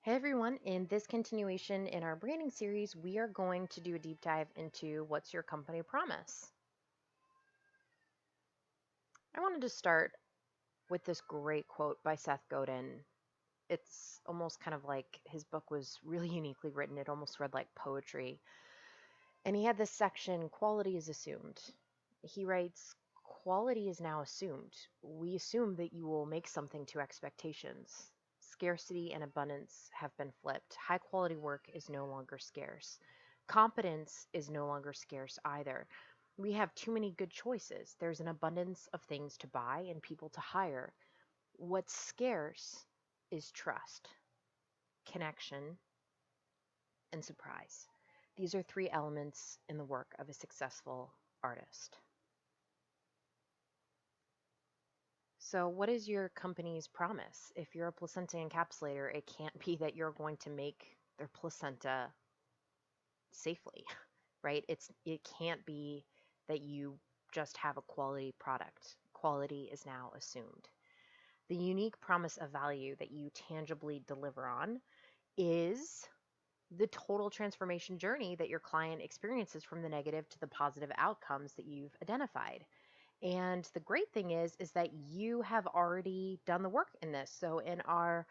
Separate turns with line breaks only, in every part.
Hey everyone, in this continuation in our branding series, we are going to do a deep dive into what's your company promise. I wanted to start with this great quote by Seth Godin. It's almost kind of like his book was really uniquely written. It almost read like poetry. And he had this section, quality is assumed. He writes, quality is now assumed. We assume that you will make something to expectations. Scarcity and abundance have been flipped. High quality work is no longer scarce. Competence is no longer scarce either. We have too many good choices. There's an abundance of things to buy and people to hire. What's scarce is trust, connection, and surprise. These are three elements in the work of a successful artist. So, what is your company's promise? If you're a placenta encapsulator, it can't be that you're going to make their placenta safely, right? It can't be that you just have a quality product. Quality is now assumed. The unique promise of value that you tangibly deliver on is the total transformation journey that your client experiences from the negative to the positive outcomes that you've identified. And the great thing is that you have already done the work in this. So in our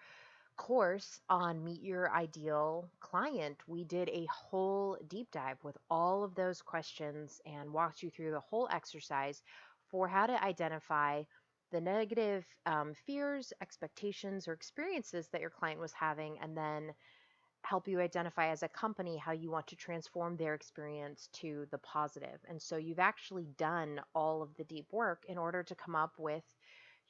course on Meet Your Ideal Client, we did a whole deep dive with all of those questions and walked you through the whole exercise for how to identify the negative fears, expectations, or experiences that your client was having, and then help you identify as a company how you want to transform their experience to the positive. And so you've actually done all of the deep work in order to come up with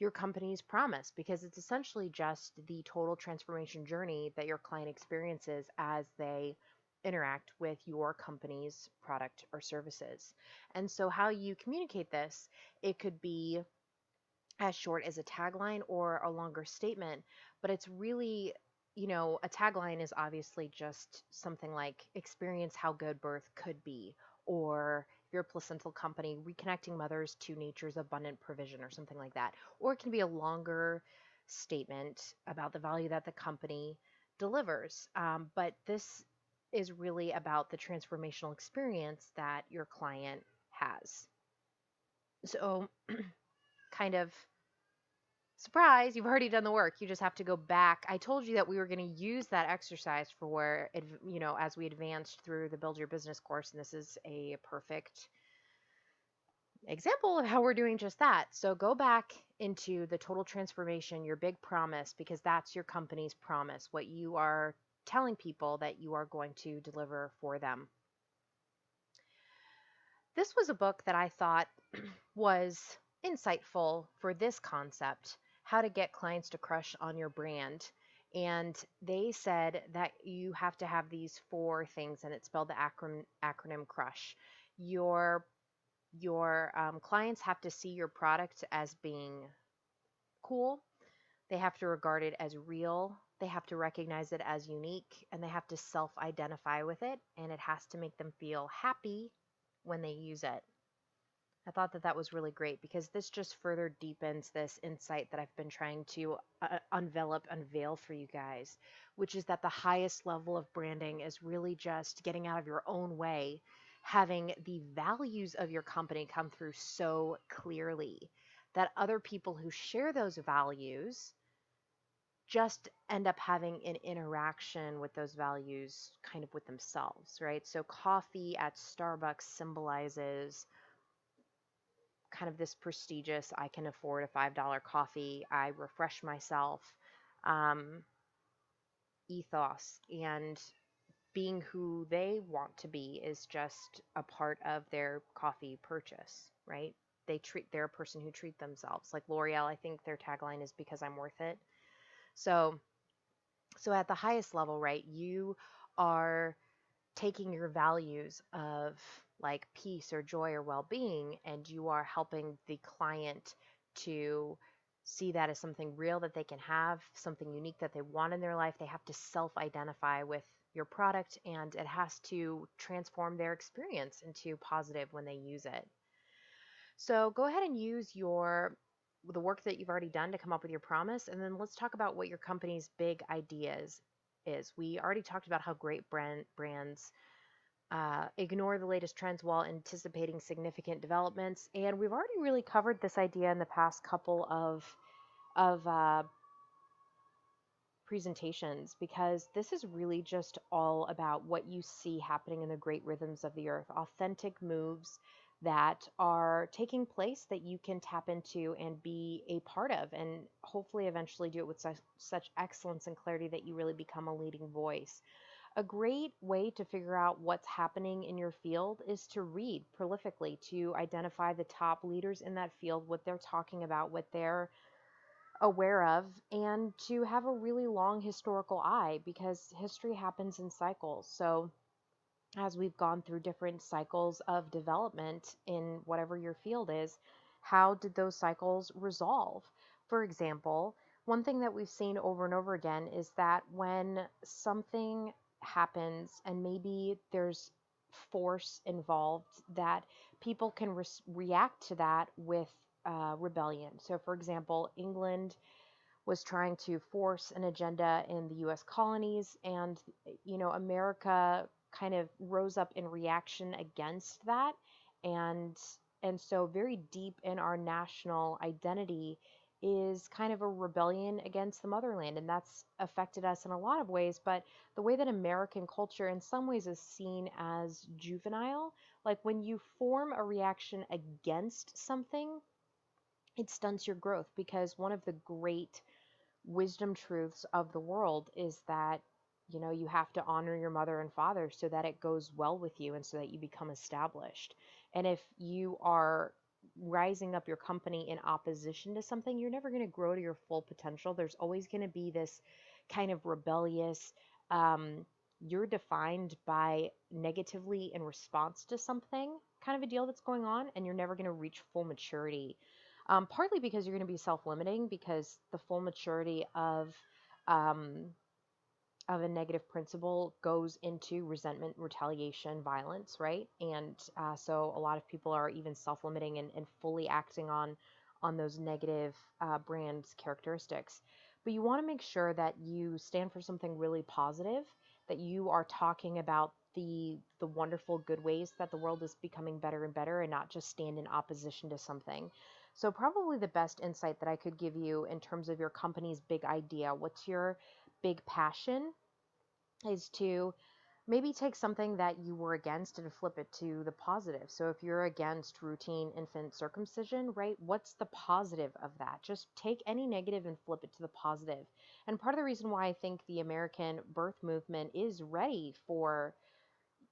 your company's promise, because it's essentially just the total transformation journey that your client experiences as they interact with your company's product or services. And so how you communicate this, it could be as short as a tagline or a longer statement, but it's really, a tagline is obviously just something like experience how good birth could be, or if you're a placental company, reconnecting mothers to nature's abundant provision, or something like that. Or it can be a longer statement about the value that the company delivers. But this is really about the transformational experience that your client has. So, kind of surprise, you've already done the work. You just have to go back. I told you that we were going to use that exercise for, as we advanced through the Build Your Business course, and this is a perfect example of how we're doing just that. So go back into the total transformation, your big promise, because that's your company's promise, what you are telling people that you are going to deliver for them. This was a book that I thought was insightful for this concept, how to get clients to crush on your brand. And they said that you have to have these four things, and it's spelled the acronym CRUSH. Your clients have to see your product as being cool. They have to regard it as real. They have to recognize it as unique, and they have to self-identify with it. And it has to make them feel happy when they use it. I thought that that was really great because this just further deepens this insight that I've been trying to unveil for you guys, which is that the highest level of branding is really just getting out of your own way, having the values of your company come through so clearly that other people who share those values just end up having an interaction with those values kind of with themselves, right? So coffee at Starbucks symbolizes kind of this prestigious, I can afford a $5 coffee, I refresh myself um, ethos. And being who they want to be is just a part of their coffee purchase, right? They're a person who treat themselves. Like L'Oreal, I think their tagline is because I'm worth it. So so at the highest level, right, you are taking your values of like peace or joy or well-being, and you are helping the client to see that as something real that they can have, something unique that they want in their life. They have to self-identify with your product, and it has to transform their experience into positive when they use it. So go ahead and use the work that you've already done to come up with your promise, and then let's talk about what your company's big ideas is. We already talked about how great brands ignore the latest trends while anticipating significant developments, and we've already really covered this idea in the past couple of presentations, because this is really just all about what you see happening in the great rhythms of the earth, authentic moves that are taking place that you can tap into and be a part of, and hopefully eventually do it with such excellence and clarity that you really become a leading voice. A great way to figure out what's happening in your field is to read prolifically, to identify the top leaders in that field, what they're talking about, what they're aware of, and to have a really long historical eye, because history happens in cycles. So, as we've gone through different cycles of development in whatever your field is, how did those cycles resolve? For example, one thing that we've seen over and over again is that when something happens and maybe there's force involved, that people can react to that with rebellion. So, for example, England was trying to force an agenda in the US colonies, and America kind of rose up in reaction against that. And and so very deep in our national identity is kind of a rebellion against the motherland, and that's affected us in a lot of ways. But the way that American culture in some ways is seen as juvenile, like when you form a reaction against something, it stunts your growth, because one of the great wisdom truths of the world is that you have to honor your mother and father so that it goes well with you and so that you become established. And if you are rising up your company in opposition to something, you're never going to grow to your full potential. There's always going to be this kind of rebellious, you're defined by negatively in response to something kind of a deal that's going on, and you're never going to reach full maturity. Partly because you're going to be self-limiting, because the full maturity um, of a negative principle goes into resentment, retaliation, violence, right? And so a lot of people are even self-limiting and fully acting on those negative brand characteristics. But you want to make sure that you stand for something really positive, that you are talking about the wonderful good ways that the world is becoming better and better, and not just stand in opposition to something. So probably the best insight that I could give you in terms of your company's big idea, what's your big passion, is to maybe take something that you were against and flip it to the positive. So if you're against routine infant circumcision, right, what's the positive of that? Just take any negative and flip it to the positive. And part of the reason why I think the American birth movement is ready for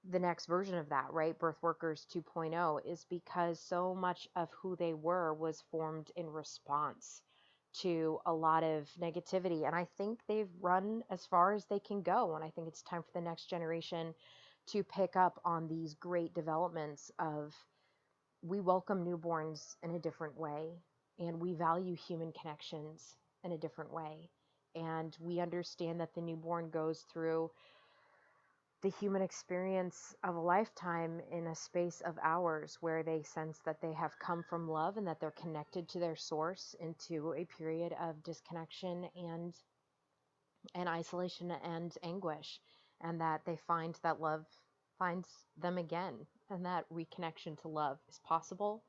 the next version of that, right? Birthworkers 2.0, is because so much of who they were was formed in response to a lot of negativity. And I think they've run as far as they can go. And I think it's time for the next generation to pick up on these great developments of, we welcome newborns in a different way, and we value human connections in a different way. And we understand that the newborn goes through the human experience of a lifetime in a space of hours, where they sense that they have come from love and that they're connected to their source, into a period of disconnection and isolation and anguish, and that they find that love finds them again, and that reconnection to love is possible,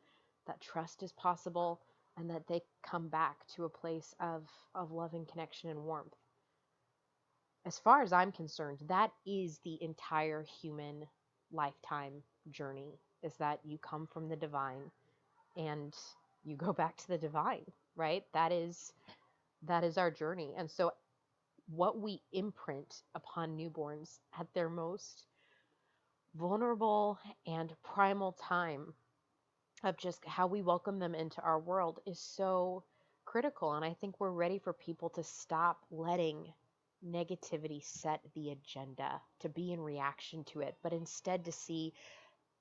that trust is possible, and that they come back to a place of love and connection and warmth. As far as I'm concerned, that is the entire human lifetime journey, is that you come from the divine and you go back to the divine, right? That is our journey. And so what we imprint upon newborns at their most vulnerable and primal time, of just how we welcome them into our world, is so critical. And I think we're ready for people to stop letting negativity set the agenda, to be in reaction to it, but instead to see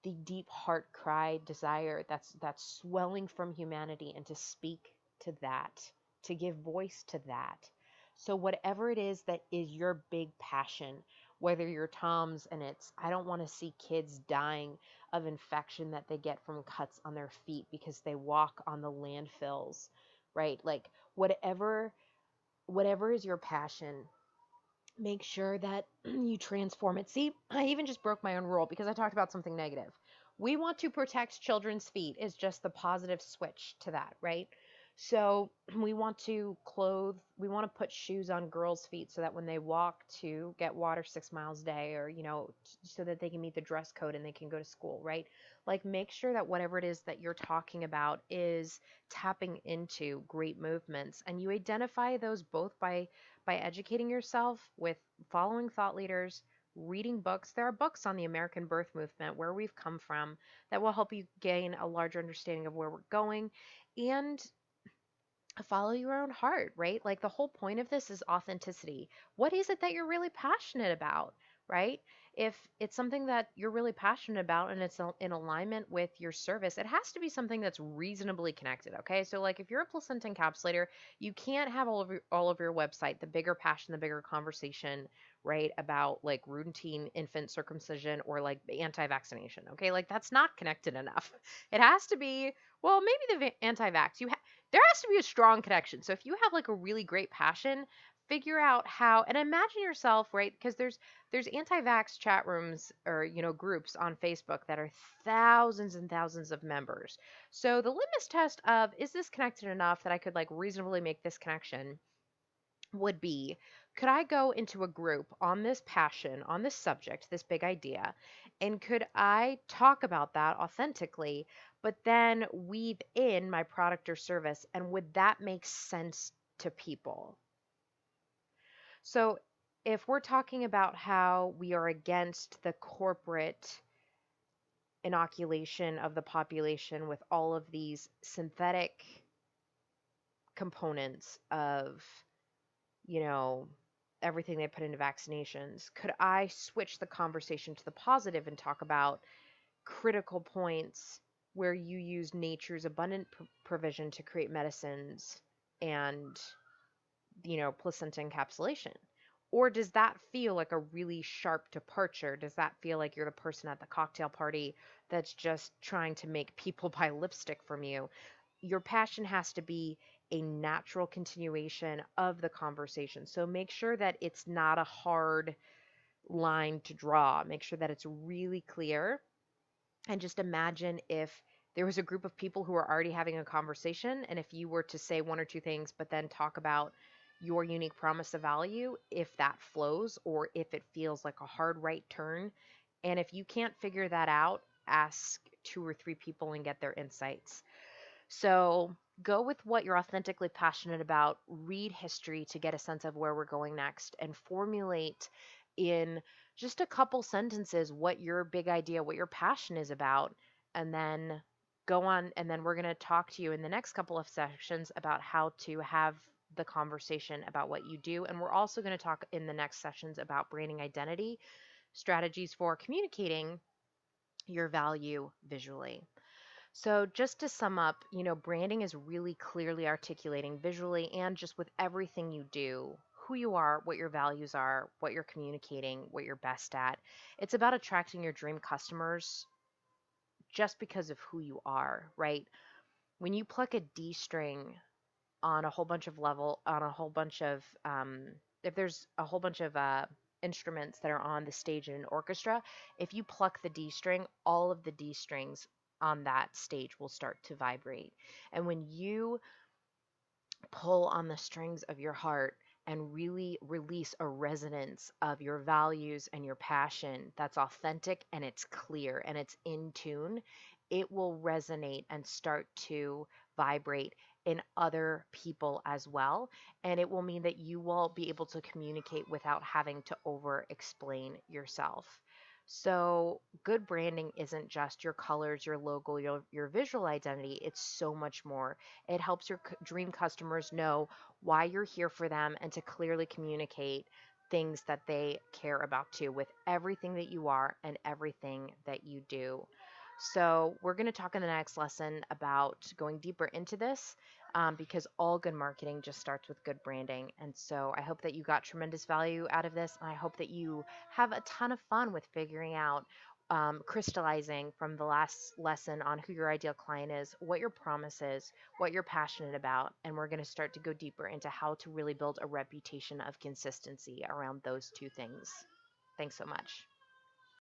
the deep heart cry desire that's swelling from humanity, and to speak to that, to give voice to that. So whatever it is that is your big passion, whether you're Tom's and it's, I don't want to see kids dying of infection that they get from cuts on their feet because they walk on the landfills, right? Like whatever is your passion, Make sure that you transform it. See, I even just broke my own rule because I talked about something negative. We want to protect children's feet is just the positive switch to that, right? So we want to we want to put shoes on girls' feet so that when they walk to get water 6 miles a day or, so that they can meet the dress code and they can go to school, right? Like make sure that whatever it is that you're talking about is tapping into great movements and you identify those both by educating yourself with following thought leaders, reading books. There are books on the American birth movement, where we've come from, that will help you gain a larger understanding of where we're going and follow your own heart, right? Like the whole point of this is authenticity. What is it that you're really passionate about, right? If it's something that you're really passionate about and it's in alignment with your service, it has to be something that's reasonably connected, okay? So like if you're a placenta encapsulator, you can't have all of your website the bigger passion, the bigger conversation, right, about like routine infant circumcision or like anti-vaccination, okay? Like that's not connected enough. It has to be well, maybe the anti-vax. There has to be a strong connection. So if you have like a really great passion, figure out how and imagine yourself, right? Because there's anti-vax chat rooms or groups on Facebook that are thousands and thousands of members. So the litmus test of is this connected enough that I could like reasonably make this connection would be could I go into a group on this passion, on this subject, this big idea, and could I talk about that authentically, but then weave in my product or service? And would that make sense to people? So, if we're talking about how we are against the corporate inoculation of the population with all of these synthetic components of you know, everything they put into vaccinations, could I switch the conversation to the positive and talk about critical points where you use nature's abundant provision to create medicines and, placenta encapsulation? Or does that feel like a really sharp departure? Does that feel like you're the person at the cocktail party that's just trying to make people buy lipstick from you? Your passion has to be a natural continuation of the conversation. So make sure that it's not a hard line to draw. Make sure that it's really clear. And just imagine if there was a group of people who are already having a conversation, and if you were to say one or two things, but then talk about your unique promise of value, if that flows or if it feels like a hard right turn. And if you can't figure that out, ask two or three people and get their insights. So go with what you're authentically passionate about, read history to get a sense of where we're going next, and formulate in just a couple sentences what your big idea, what your passion is about, and then go on. And then we're going to talk to you in the next couple of sections about how to have the conversation about what you do. And we're also going to talk in the next sessions about branding identity, strategies for communicating your value visually. So, just to sum up, branding is really clearly articulating visually and just with everything you do who you are, what your values are, what you're communicating, what you're best at. It's about attracting your dream customers just because of who you are, right? When you pluck a D string on a whole bunch of on a whole bunch of, if there's a whole bunch of instruments that are on the stage in an orchestra, if you pluck the D string, all of the D strings on that stage will start to vibrate. And when you pull on the strings of your heart and really release a resonance of your values and your passion that's authentic and it's clear and it's in tune, it will resonate and start to vibrate in other people as well. And it will mean that you will be able to communicate without having to over explain yourself. So, good branding isn't just your colors, your logo, your visual identity. It's so much more. It helps your dream customers know why you're here for them and to clearly communicate things that they care about too with everything that you are and everything that you do. So, we're going to talk in the next lesson about going deeper into this because all good marketing just starts with good branding. And so, I hope that you got tremendous value out of this. And I hope that you have a ton of fun with figuring out crystallizing from the last lesson on who your ideal client is, what your promise is, what you're passionate about, and we're going to start to go deeper into how to really build a reputation of consistency around those two things. Thanks so much.